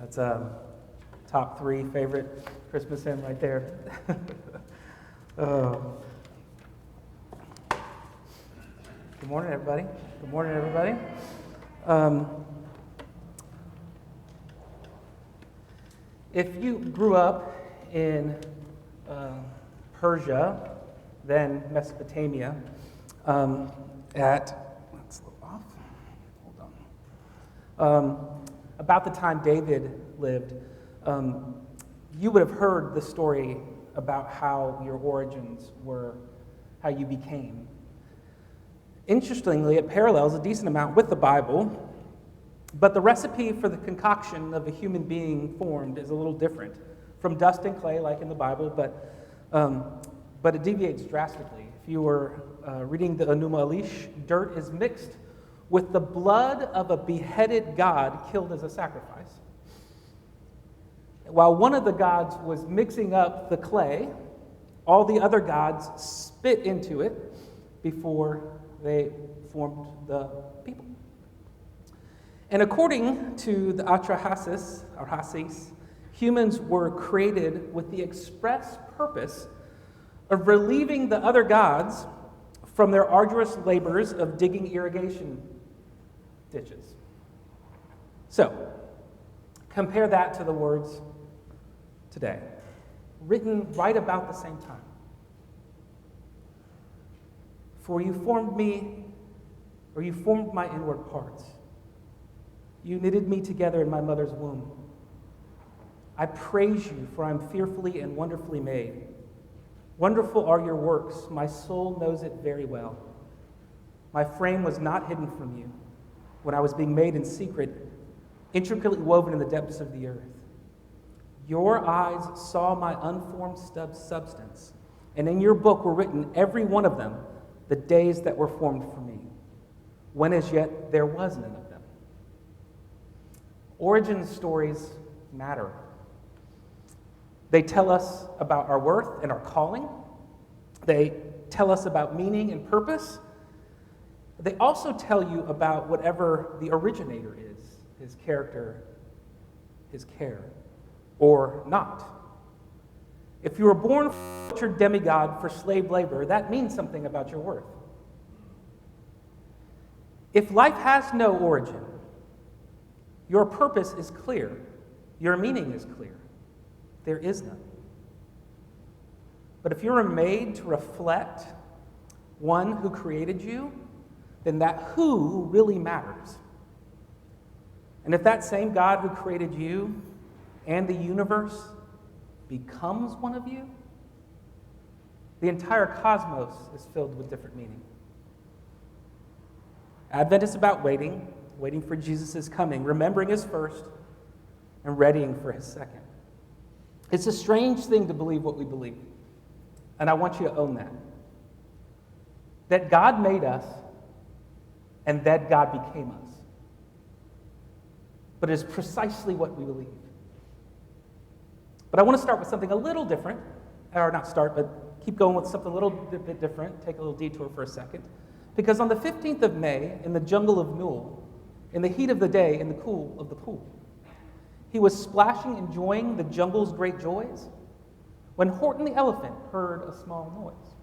That's a top 3 favorite Christmas hymn right there. Good morning, everybody. Good morning, everybody. If you grew up in Persia, then Mesopotamia, let's look off. Hold on. About the time David lived, you would have heard the story about how your origins were, how you became. Interestingly, it parallels a decent amount with the Bible, but the recipe for the concoction of a human being formed is a little different. From dust and clay, like in the Bible, but it deviates drastically. If you were reading the Enuma Elish, dirt is mixed with the blood of a beheaded god killed as a sacrifice. While one of the gods was mixing up the clay, all the other gods spit into it before they formed the people. And according to the Atrahasis, humans were created with the express purpose of relieving the other gods from their arduous labors of digging irrigation ditches. So, compare that to the words today, written right about the same time. For you formed me, or you formed my inward parts. You knitted me together in my mother's womb. I praise you, for I am fearfully and wonderfully made. Wonderful are your works. My soul knows it very well. My frame was not hidden from you when I was being made in secret, intricately woven in the depths of the earth. Your eyes saw my unformed substance, and in your book were written, every one of them, the days that were formed for me, when as yet there was none of them. Origin stories matter. They tell us about our worth and our calling. They tell us about meaning and purpose. They also tell you about whatever the originator is, his character, his care, or not. If you were born a butchered demigod for slave labor, that means something about your worth. If life has no origin, your purpose is clear. Your meaning is clear. There is none. But if you were made to reflect one who created you, then that who really matters. And if that same God who created you and the universe becomes one of you, the entire cosmos is filled with different meaning. Advent is about waiting for Jesus' coming, remembering his first, and readying for his second. It's a strange thing to believe what we believe, and I want you to own that. That God made us, and that God became us. But it is precisely what we believe. But I want to start with something a little different, or not start, but keep going with something a little bit different, take a little detour for a second. Because on the 15th of May, in the jungle of Newell, in the heat of the day, in the cool of the pool, he was splashing, enjoying the jungle's great joys, when Horton the elephant heard a small noise.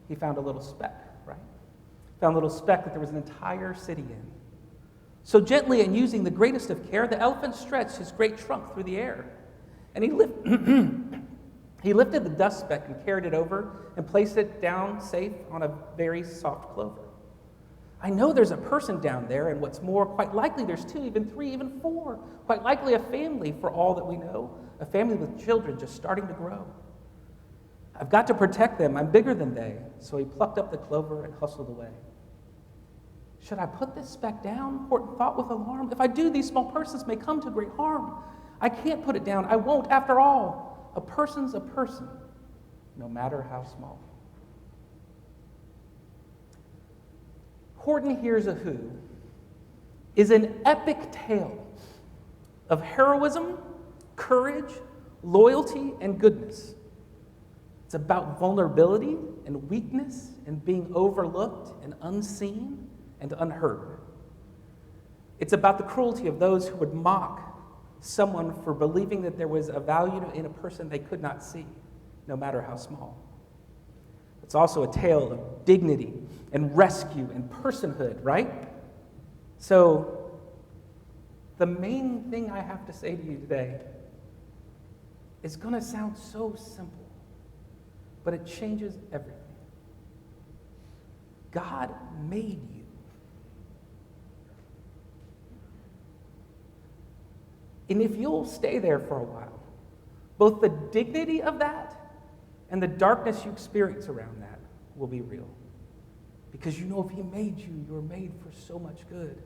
He found a little speck, right? Found a little speck that there was an entire city in. So gently and using the greatest of care, the elephant stretched his great trunk through the air, and he lifted the dust speck and carried it over and placed it down safe on a very soft clover. I know there's a person down there, and what's more, quite likely there's 2, even 3, even 4. Quite likely a family, for all that we know, a family with children just starting to grow. I've got to protect them. I'm bigger than they. So he plucked up the clover and hustled away. Should I put this speck down? Horton thought with alarm. If I do, these small persons may come to great harm. I can't put it down. I won't, after all. A person's a person, no matter how small. Horton Hears a Who is an epic tale of heroism, courage, loyalty, and goodness. It's about vulnerability and weakness and being overlooked and unseen and unheard. It's about the cruelty of those who would mock someone for believing that there was a value in a person they could not see, no matter how small. It's also a tale of dignity and rescue and personhood, right? So, the main thing I have to say to you today is going to sound so simple, but it changes everything. God made you. And if you'll stay there for a while, both the dignity of that and the darkness you experience around that will be real. Because you know if he made you, you're made for so much good.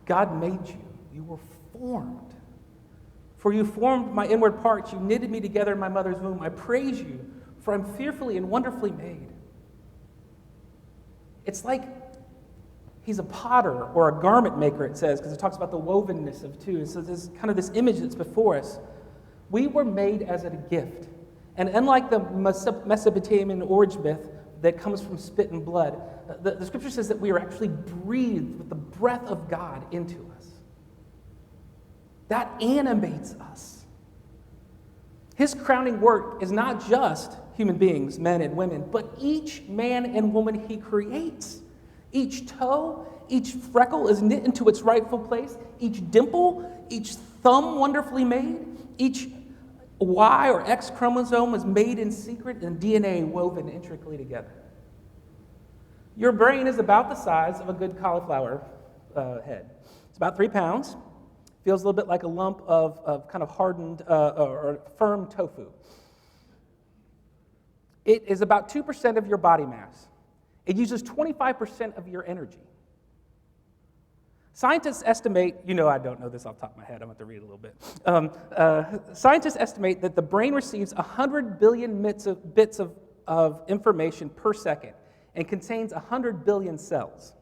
God made you. You were formed. For you formed my inward parts. You knitted me together in my mother's womb. I praise you, for I'm fearfully and wonderfully made. It's like he's a potter or a garment maker, it says, because it talks about the wovenness of two. So there's kind of this image that's before us. We were made as a gift. And unlike the Mesopotamian origin myth that comes from spit and blood, the scripture says that we are actually breathed with the breath of God into us. That animates us. His crowning work is not just human beings, men and women, but each man and woman he creates. Each toe, each freckle is knit into its rightful place. Each dimple, each thumb wonderfully made. Each Y or X chromosome is made in secret and DNA woven intricately together. Your brain is about the size of a good cauliflower head. It's about 3 pounds. Feels a little bit like a lump of kind of hardened or firm tofu. It is about 2% of your body mass. It uses 25% of your energy. Scientists estimate, I don't know this off the top of my head, I'm going to have to read a little bit. Scientists estimate that the brain receives 100 billion bits of information per second and contains 100 billion cells.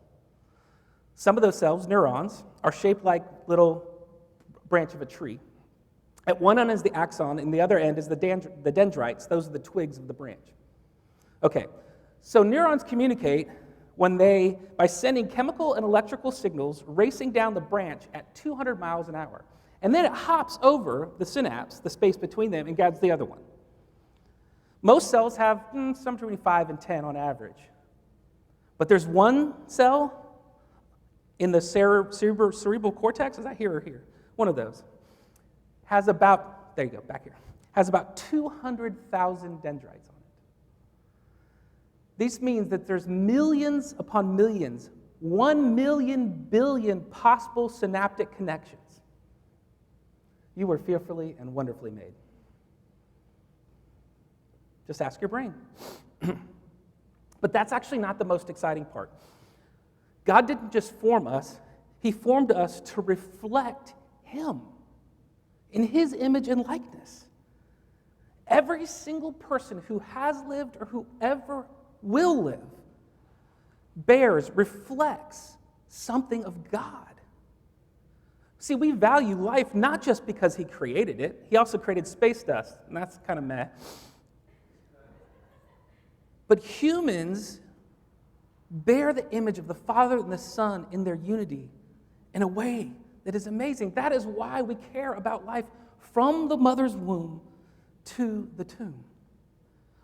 Some of those cells, neurons, are shaped like little branch of a tree. At one end is the axon, and the other end is the dendrites. Those are the twigs of the branch. Okay, so neurons communicate by sending chemical and electrical signals racing down the branch at 200 miles an hour. And then it hops over the synapse, the space between them, and grabs the other one. Most cells have somewhere between 5 and 10 on average. But there's one cell in the cerebral cortex, is that here or here? One of those. Has about 200,000 dendrites on it. This means that there's millions upon millions, 1 million billion possible synaptic connections. You were fearfully and wonderfully made. Just ask your brain. But that's actually not the most exciting part. God didn't just form us, he formed us to reflect him in his image and likeness. Every single person who has lived or who ever will live reflects something of God. See, we value life not just because he created it. He also created space dust, and that's kind of meh. But humans bear the image of the Father and the Son in their unity in a way that is amazing. That is why we care about life from the mother's womb to the tomb.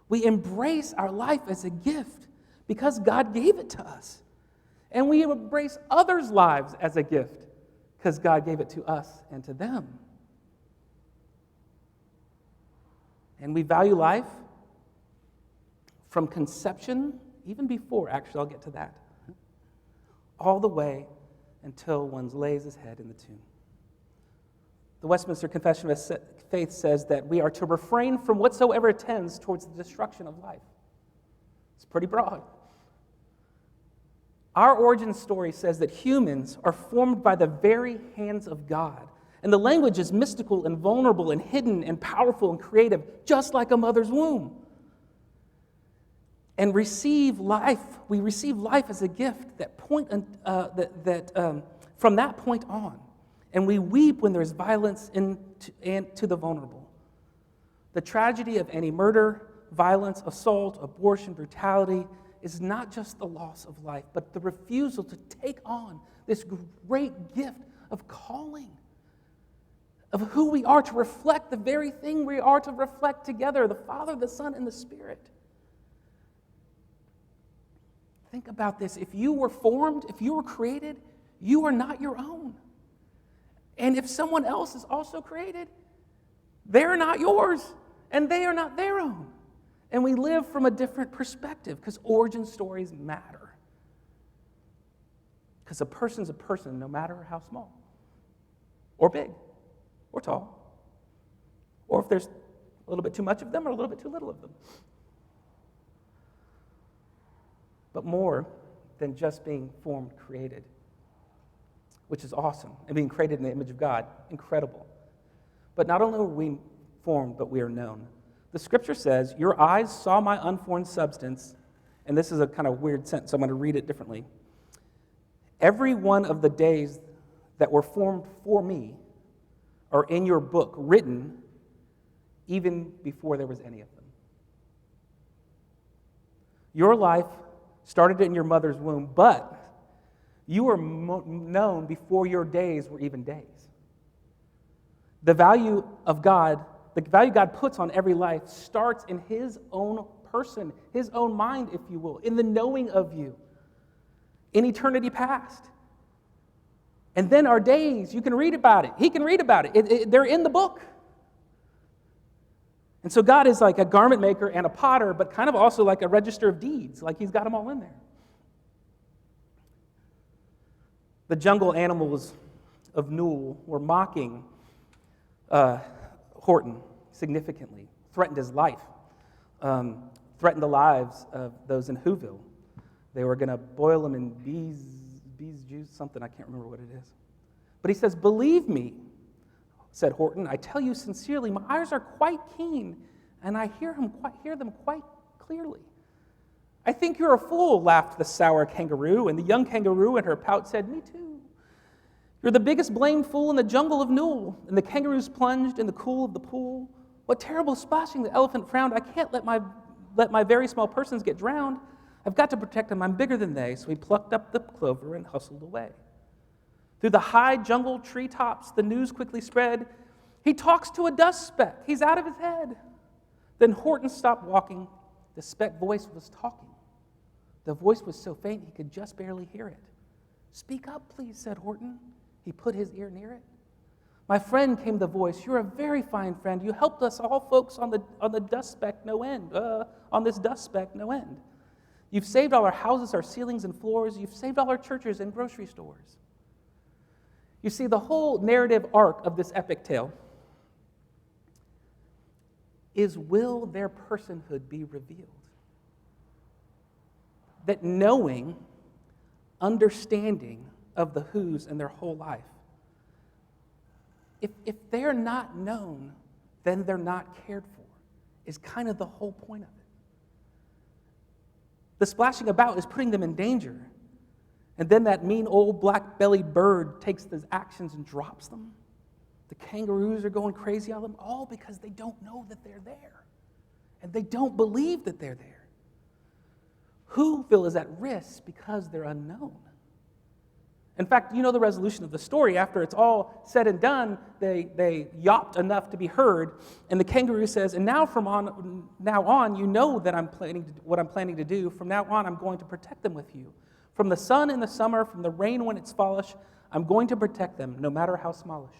We embrace our life as a gift because God gave it to us. And we embrace others' lives as a gift because God gave it to us and to them. And we value life from conception, even before, actually, I'll get to that, all the way until one lays his head in the tomb. The Westminster Confession of Faith says that we are to refrain from whatsoever tends towards the destruction of life. It's pretty broad. Our origin story says that humans are formed by the very hands of God. And the language is mystical and vulnerable and hidden and powerful and creative, just like a mother's womb. And we receive life as a gift from that point on. And we weep when there's violence to the vulnerable. The tragedy of any murder, violence, assault, abortion, brutality is not just the loss of life, but the refusal to take on this great gift of calling, of who we are to reflect the very thing we are to reflect together, the Father, the Son, and the Spirit. Think about this. If you were formed, if you were created, you are not your own. And if someone else is also created, they're not yours, and they are not their own. And we live from a different perspective because origin stories matter. Because a person's a person no matter how small, or big, or tall, or if there's a little bit too much of them or a little bit too little of them. But more than just being formed, created, which is awesome, and being created in the image of God, incredible. But not only are we formed, but we are known. The scripture says, your eyes saw my unformed substance, and this is a kind of weird sentence, so I'm going to read it differently. Every one of the days that were formed for me are in your book, written even before there was any of them. Your life started in your mother's womb, but you were known before your days were even days. The value God puts on every life starts in His own person, His own mind, if you will, in the knowing of you, in eternity past. And then our days, you can read about it. He can read about it. They're in the book. And so God is like a garment maker and a potter, but kind of also like a register of deeds, like He's got them all in there. The jungle animals of Newell were mocking Horton significantly, threatened his life, threatened the lives of those in Whoville. They were going to boil him in bees juice, something, I can't remember what it is. But he says, believe me, said Horton, I tell you sincerely, my ears are quite keen, and I hear them quite clearly. I think you're a fool, laughed the sour kangaroo, and the young kangaroo in her pout said, me too. You're the biggest blamed fool in the jungle of Newell. And the kangaroos plunged in the cool of the pool. What terrible splashing, the elephant frowned. I can't let my very small persons get drowned. I've got to protect them, I'm bigger than they. So he plucked up the clover and hustled away. Through the high jungle treetops, the news quickly spread. He talks to a dust speck. He's out of his head. Then Horton stopped walking. The speck voice was talking. The voice was so faint he could just barely hear it. Speak up, please, said Horton. He put his ear near it. My friend, came the voice, you're a very fine friend. You helped us all folks on the dust speck no end. On this dust speck no end. You've saved all our houses, our ceilings and floors. You've saved all our churches and grocery stores. You see, the whole narrative arc of this epic tale is, will their personhood be revealed? That knowing, understanding of the who's in their whole life, if they're not known, then they're not cared for, is kind of the whole point of it. The splashing about is putting them in danger. And then that mean old black-bellied bird takes those actions and drops them. The kangaroos are going crazy on them, all because they don't know that they're there. And they don't believe that they're there. Whoville is at risk because they're unknown. In fact, you know the resolution of the story. After it's all said and done, they yopped enough to be heard, and the kangaroo says, and now on, you know that what I'm planning to do. From now on, I'm going to protect them with you. From the sun in the summer, from the rain when it's fallish, I'm going to protect them, no matter how smallish.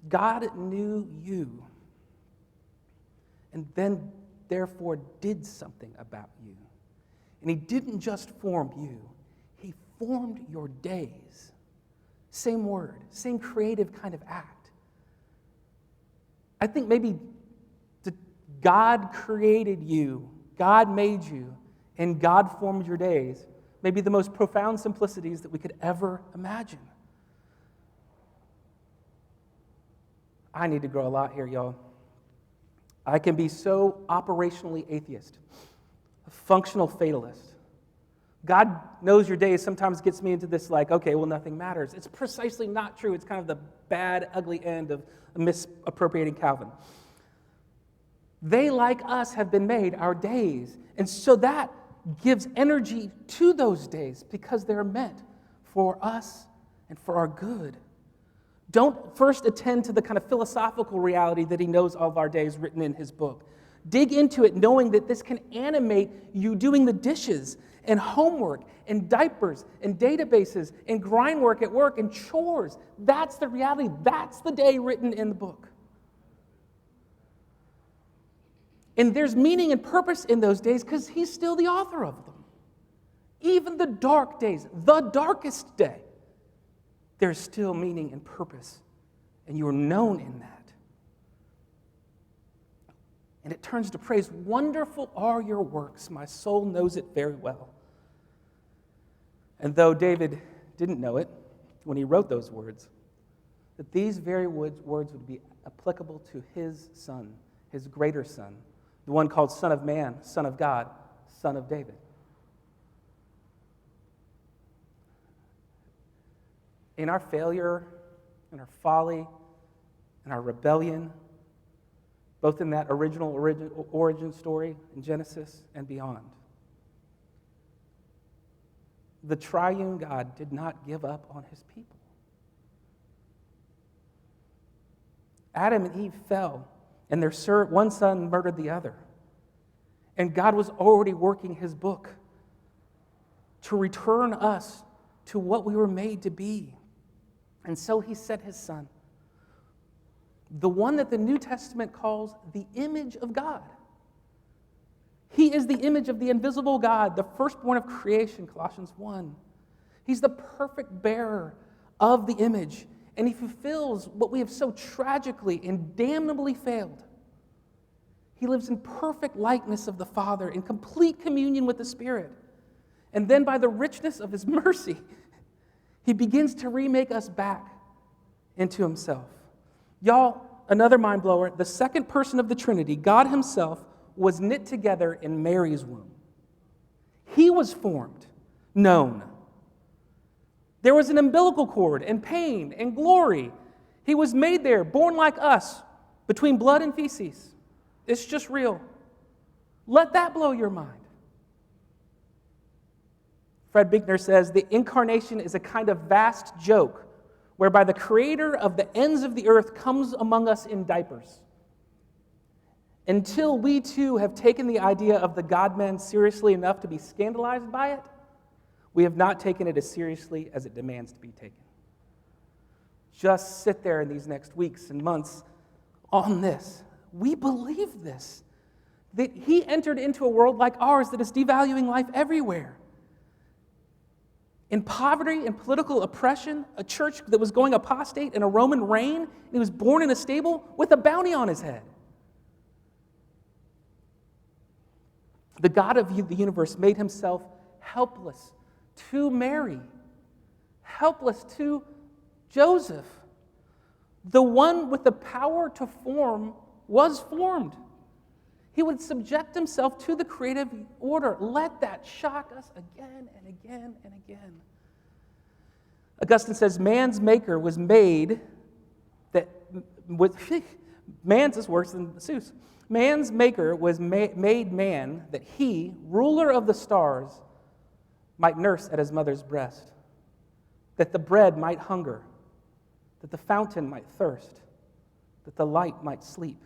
God knew you, and then therefore did something about you. And He didn't just form you, He formed your days. Same word, same creative kind of act. I think maybe God created you, God made you, and God formed your days. Maybe the most profound simplicities that we could ever imagine. I need to grow a lot here, y'all. I can be so operationally atheist, a functional fatalist. God knows your days sometimes gets me into this like, okay, well, nothing matters. It's precisely not true. It's kind of the bad, ugly end of misappropriating Calvin. They, like us, have been made our days. And so that gives energy to those days because they're meant for us and for our good. Don't first attend to the kind of philosophical reality that he knows all of our days written in his book. Dig into it knowing that this can animate you doing the dishes and homework and diapers and databases and grind work at work and chores. That's the reality. That's the day written in the book. And there's meaning and purpose in those days because he's still the author of them. Even the dark days, the darkest day, there's still meaning and purpose, and you are known in that. And it turns to praise. Wonderful are your works. My soul knows it very well. And though David didn't know it when he wrote those words, that these very words would be applicable to his son, his greater son, the one called Son of Man, Son of God, Son of David. In our failure, in our folly, in our rebellion, both in that original origin story in Genesis and beyond, the triune God did not give up on his people. Adam and Eve fell, and their one son murdered the other. And God was already working his book to return us to what we were made to be. And so he sent his son, the one that the New Testament calls the image of God. He is the image of the invisible God, the firstborn of creation, Colossians 1. He's the perfect bearer of the image, and he fulfills what we have so tragically and damnably failed. He lives in perfect likeness of the Father, in complete communion with the Spirit. And then by the richness of his mercy, he begins to remake us back into himself. Y'all, another mind blower, the second person of the Trinity, God himself, was knit together in Mary's womb. He was formed, known. There was an umbilical cord and pain and glory. He was made there, born like us, between blood and feces. It's just real. Let that blow your mind. Fred Binkner says, the incarnation is a kind of vast joke whereby the creator of the ends of the earth comes among us in diapers. Until we too have taken the idea of the God-man seriously enough to be scandalized by it, we have not taken it as seriously as it demands to be taken. Just sit there in these next weeks and months on this. We believe this, that he entered into a world like ours that is devaluing life everywhere. In poverty and political oppression, a church that was going apostate in a Roman reign, and he was born in a stable with a bounty on his head. The God of the universe made himself helpless to Mary, helpless to Joseph. The one with the power to form was formed. He would subject himself to the creative order. Let that shock us again and again and again. Augustine says, man's maker was made that man's is worse than Seuss. Man's maker was made man that he, ruler of the stars, might nurse at his mother's breast, that the bread might hunger, that the fountain might thirst, that the light might sleep,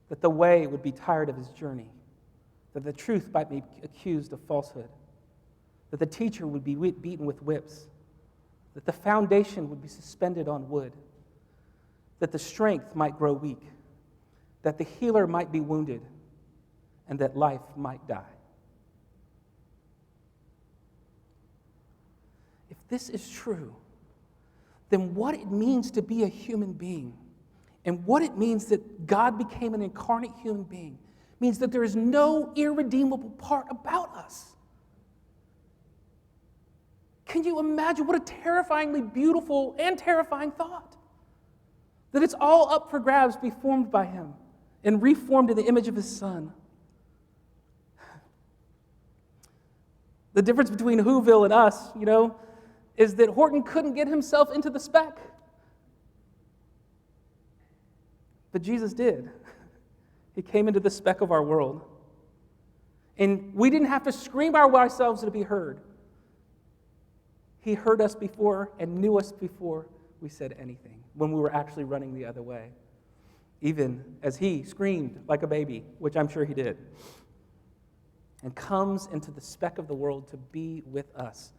that the way would be tired of his journey, that the truth might be accused of falsehood, that the teacher would be beaten with whips, that the foundation would be suspended on wood, that the strength might grow weak, that the healer might be wounded, and that life might die. If this is true, then what it means to be a human being and what it means that God became an incarnate human being means that there is no irredeemable part about us. Can you imagine what a terrifyingly beautiful and terrifying thought? That it's all up for grabs to be formed by him and reformed in the image of his Son. The difference between Whoville and us, is that Horton couldn't get himself into the speck. But Jesus did. He came into the speck of our world. And we didn't have to scream ourselves to be heard. He heard us before and knew us before we said anything, when we were actually running the other way. Even as he screamed like a baby, which I'm sure he did, and comes into the speck of the world to be with us.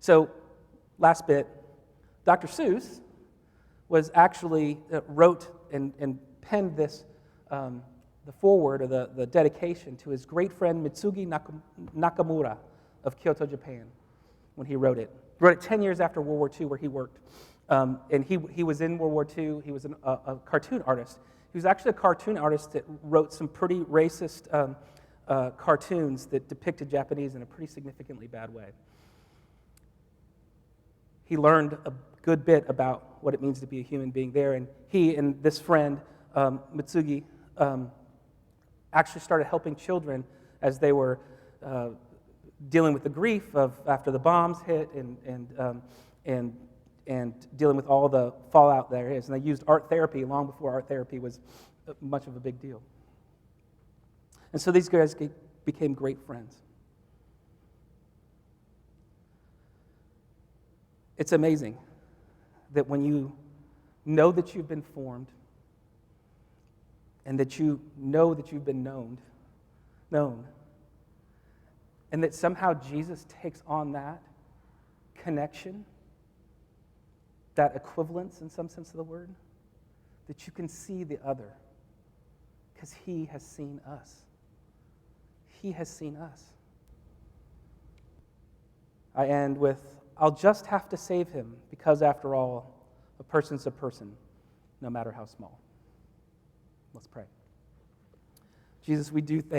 So, last bit, Dr. Seuss was actually wrote and penned this, the foreword or the dedication to his great friend Mitsugi Nakamura of Kyoto, Japan, when he wrote it. He wrote it 10 years after World War II, where he worked. And he was in World War II. He was a cartoon artist. He was actually a cartoon artist that wrote some pretty racist cartoons that depicted Japanese in a pretty significantly bad way. He learned a good bit about what it means to be a human being there, and he and this friend, Mitsugi, actually started helping children as they were dealing with the grief of after the bombs hit and dealing with all the fallout there is. And they used art therapy long before art therapy was much of a big deal. And so these guys became great friends. It's amazing that when you know that you've been formed and that you know that you've been known, and that somehow Jesus takes on that connection, that equivalence in some sense of the word, that you can see the other because he has seen us. He has seen us. I end with, I'll just have to save him because, after all, a person's a person, no matter how small. Let's pray. Jesus, we do thank